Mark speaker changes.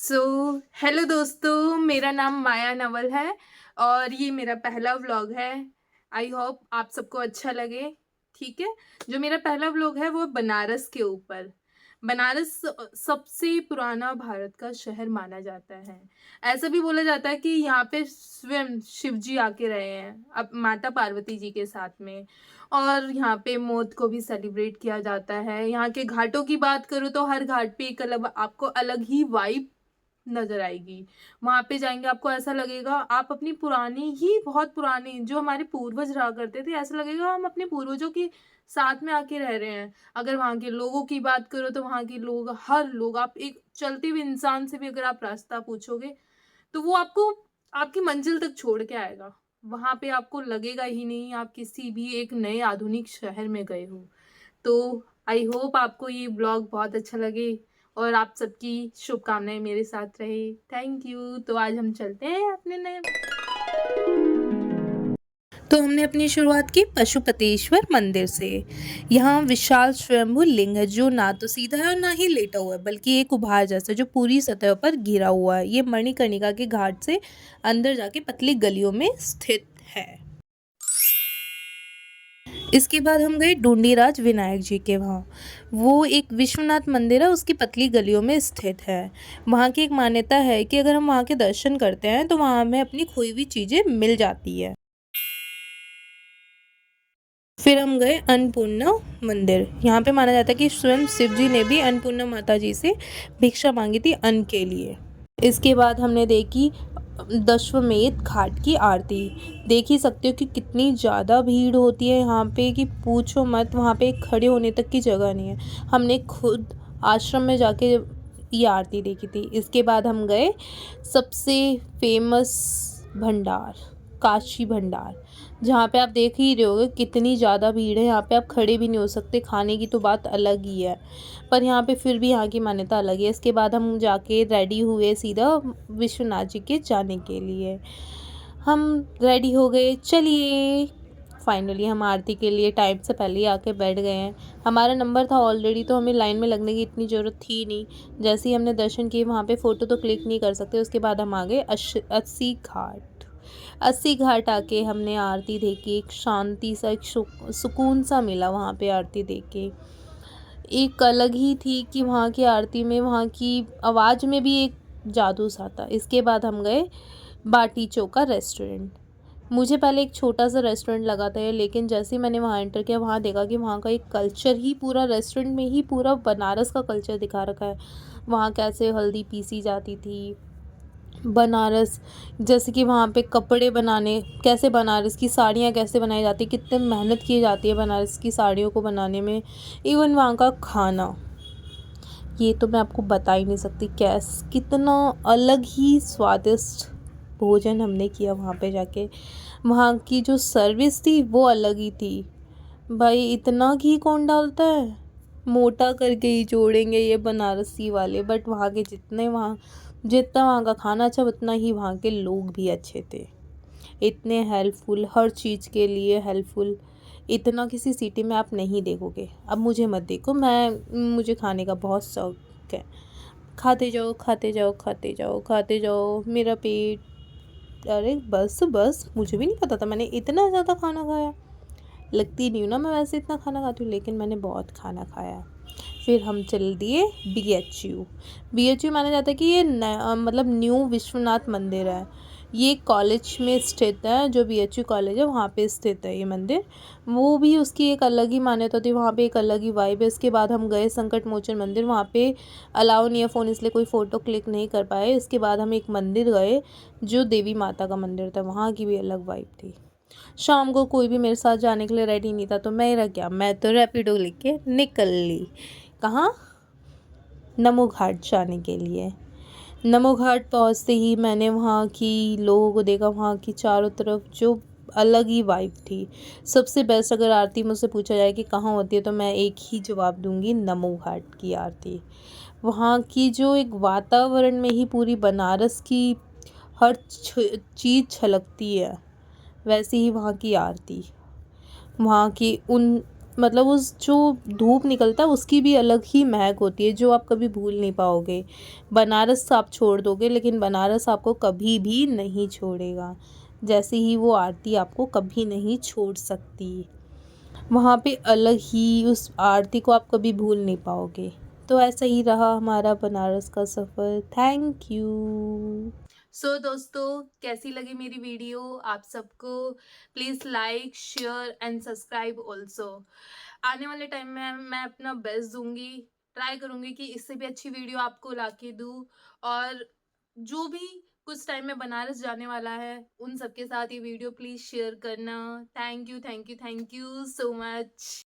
Speaker 1: So hello दोस्तों, मेरा नाम माया नवल है और ये मेरा पहला व्लॉग है। आई होप आप सबको अच्छा लगे। ठीक है, जो मेरा पहला व्लॉग है वो बनारस के ऊपर। बनारस सबसे पुराना भारत का शहर माना जाता है। ऐसा भी बोला जाता है कि यहाँ पे स्वयं शिव जी आके रहे हैं अब माता पार्वती जी के साथ में। और यहाँ पे मौत को भी सेलिब्रेट किया जाता है। यहाँ के घाटों की बात करूँ तो हर घाट पे एक अलग आपको अलग ही वाइब नजर आएगी। वहां पे जाएंगे आपको ऐसा लगेगा आप अपनी पुरानी ही बहुत पुरानी जो हमारे पूर्वज रहा करते थे, ऐसा लगेगा हम अपने पूर्वजों के साथ में आके रह रहे हैं। अगर वहां के लोगों की बात करो तो वहां के लोग, हर लोग, आप एक चलते हुए इंसान से भी अगर आप रास्ता पूछोगे तो वो आपको आपकी मंजिल तक छोड़ के आएगा। वहां पे आपको लगेगा ही नहीं आप किसी भी एक नए आधुनिक शहर में गए हो। तो आई होप आपको ये ब्लॉग बहुत अच्छा लगे और आप सबकी शुभकामनाएं मेरे साथ रहे। Thank you. तो आज हम चलते हैं अपने नए। तो हमने अपनी शुरुआत की पशुपतेश्वर मंदिर से। यहाँ विशाल स्वयंभू लिंग है जो ना तो सीधा है और ना ही लेटा हुआ है, बल्कि एक उभार जैसा जो पूरी सतह पर घिरा हुआ है। ये मणिकर्णिका के घाट से अंदर जाके पतली गलियों में स्थित है। इसके बाद हम गए डूंडीराज विनायक जी के वहाँ। वो एक विश्वनाथ मंदिर है, उसकी पतली गलियों में स्थित है। वहाँ की एक मान्यता है कि अगर हम वहाँ के दर्शन करते हैं तो वहाँ हमें अपनी खोई हुई चीज़ें मिल जाती है। फिर हम गए अन्नपूर्णा मंदिर। यहाँ पे माना जाता है कि स्वयं शिव जी ने भी अन्नपूर्णा माता जी से भिक्षा मांगी थी अन्न के लिए। इसके बाद हमने देखी दशवमेध घाट की आरती। देख ही सकते हो कि कितनी ज़्यादा भीड़ होती है यहाँ पे कि पूछो मत। वहाँ पे खड़े होने तक की जगह नहीं है। हमने खुद आश्रम में जाके ये आरती देखी थी। इसके बाद हम गए सबसे फेमस भंडार, काशी भंडार, जहाँ पे आप देख ही रहे होगे कितनी ज़्यादा भीड़ है। यहाँ पे आप खड़े भी नहीं हो सकते, खाने की तो बात अलग ही है, पर यहाँ पे फिर भी यहाँ की मान्यता अलग है। इसके बाद हम जाके रेडी हुए सीधा विश्वनाथ जी के जाने के लिए। हम रेडी हो गए, चलिए फाइनली हम आरती के लिए टाइम से पहले ही आके बैठ गए हैं। हमारा नंबर था ऑलरेडी, तो हमें लाइन में लगने की इतनी ज़रूरत थी नहीं। जैसे ही हमने दर्शन किए वहाँ पे फ़ोटो तो क्लिक नहीं कर सकते। उसके बाद हम आ गए 80 घाट। 80 घाट आके हमने आरती देखी। एक शांति सा, एक सुकून सा मिला वहाँ पे आरती देख के। एक अलग ही थी कि वहाँ की आरती में, वहाँ की आवाज़ में भी एक जादू सा था। इसके बाद हम गए बाटी चोका रेस्टोरेंट। मुझे पहले एक छोटा सा रेस्टोरेंट लगा था ये, लेकिन जैसे ही मैंने वहाँ एंटर किया वहाँ देखा कि वहाँ का एक कल्चर ही पूरा रेस्टोरेंट में ही पूरा बनारस का कल्चर दिखा रखा है। वहाँ कैसे हल्दी पीसी जाती थी, बनारस जैसे कि वहाँ पे कपड़े बनाने, कैसे बनारस की साड़ियाँ कैसे बनाई जाती, कितने मेहनत की जाती है बनारस की साड़ियों को बनाने में। इवन वहाँ का खाना, ये तो मैं आपको बता ही नहीं सकती कितना अलग ही स्वादिष्ट भोजन हमने किया वहाँ पे जाके। वहाँ की जो सर्विस थी वो अलग ही थी। भाई इतना घी कौन डालता है, मोटा करके ही जोड़ेंगे ये बनारसी वाले। बट वहाँ के जितना वहाँ का खाना अच्छा, उतना ही वहाँ के लोग भी अच्छे थे। इतने हेल्पफुल, हर चीज़ के लिए हेल्पफुल। इतना किसी सिटी में आप नहीं देखोगे। अब मुझे मत देखो, मुझे खाने का बहुत शौक है। खाते जाओ खाते जाओ खाते जाओ खाते जाओ, मेरा पेट, अरे बस बस। मुझे भी नहीं पता था मैंने इतना ज़्यादा खाना खाया। लगती नहीं हूँ ना मैं वैसे इतना खाना खाती हूँ, लेकिन मैंने बहुत खाना खाया। फिर हम चल दिए BHU। BHU माना जाता है कि ये मतलब न्यू विश्वनाथ मंदिर है। ये कॉलेज में स्थित है, जो BHU कॉलेज है वहाँ पे स्थित है ये मंदिर। वो भी उसकी एक अलग ही मान्यता थी, वहाँ पे एक अलग ही वाइब है। इसके बाद हम गए संकट मोचन मंदिर। वहाँ पे अलाउ नहीं है फ़ोन, इसलिए कोई फ़ोटो क्लिक नहीं कर पाए। इसके बाद हम एक मंदिर गए जो देवी माता का मंदिर था, वहाँ की भी अलग वाइब थी। शाम को कोई भी मेरे साथ जाने के लिए रेडी नहीं था, तो मैं रह गया, मैं तो रैपिडो लेके निकल ली। कहाँ? नमो घाट जाने के लिए। नमो घाट पहुँचते ही मैंने वहाँ की लोगों को देखा। वहाँ की चारों तरफ जो अलग ही वाइब थी। सबसे बेस्ट अगर आरती मुझसे पूछा जाए कि कहाँ होती है, तो मैं एक ही जवाब दूंगी, नमो घाट की आरती। वहाँ की जो एक वातावरण में ही पूरी बनारस की हर चीज़ छलकती है, वैसे ही वहाँ की आरती। वहाँ की उन मतलब उस जो धूप निकलता है उसकी भी अलग ही महक होती है जो आप कभी भूल नहीं पाओगे। बनारस आप छोड़ दोगे लेकिन बनारस आपको कभी भी नहीं छोड़ेगा, जैसे ही वो आरती आपको कभी नहीं छोड़ सकती। वहाँ पे अलग ही उस आरती को आप कभी भूल नहीं पाओगे। तो ऐसा ही रहा हमारा बनारस का सफ़र। Thank you. दोस्तों, कैसी लगी मेरी वीडियो आप सबको? Please like, share and subscribe also. आने वाले टाइम में मैं अपना बेस्ट दूंगी, ट्राई करूंगी कि इससे भी अच्छी वीडियो आपको ला के दूँ। और जो भी कुछ टाइम में बनारस जाने वाला है उन सबके साथ ये वीडियो प्लीज़ शेयर करना। Thank you, thank you, thank you so much.